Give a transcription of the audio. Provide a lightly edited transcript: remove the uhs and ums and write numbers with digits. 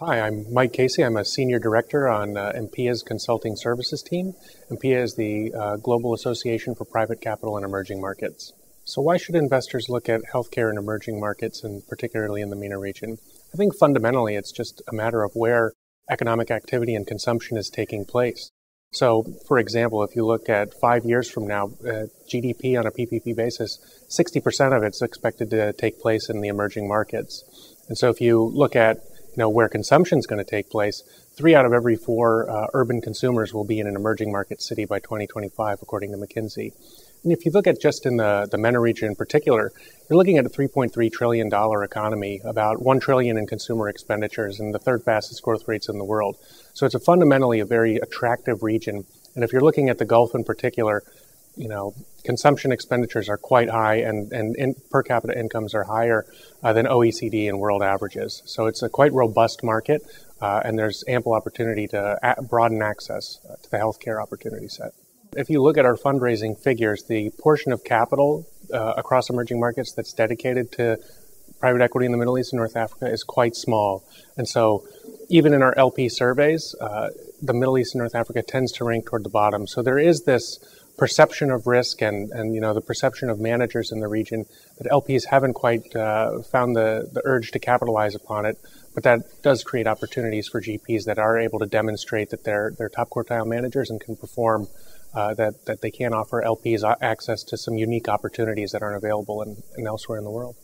Hi, I'm Mike Casey. I'm a Senior Director on EMPEA's Consulting Services team. EMPEA is the Global Association for Private Capital in Emerging Markets. So why should investors look at healthcare in emerging markets, and particularly in the MENA region? I think fundamentally it's just a matter of where economic activity and consumption is taking place. So, for example, if you look at 5 years from now, GDP on a PPP basis, 60% of it's expected to take place in the emerging markets. And so if you look at where consumption is going to take place, 3 out of every 4 urban consumers will be in an emerging market city by 2025, according to McKinsey. And if you look at just in the MENA region in particular, you're looking at a $3.3 trillion economy, about $1 trillion in consumer expenditures, and the third fastest growth rates in the world. So it's fundamentally a very attractive region. And if you're looking at the Gulf in particular, consumption expenditures are quite high, and per capita incomes are higher than OECD and world averages. So it's a quite robust market, and there's ample opportunity to broaden access to the healthcare opportunity set. If you look at our fundraising figures, the portion of capital across emerging markets that's dedicated to private equity in the Middle East and North Africa is quite small. And so even in our LP surveys, the Middle East and North Africa tends to rank toward the bottom. So there is this perception of risk and the perception of managers in the region that LPs haven't quite found the urge to capitalize upon it. But that does create opportunities for GPs that are able to demonstrate that they're top quartile managers and can perform, that they can offer LPs access to some unique opportunities that aren't available in elsewhere in the world.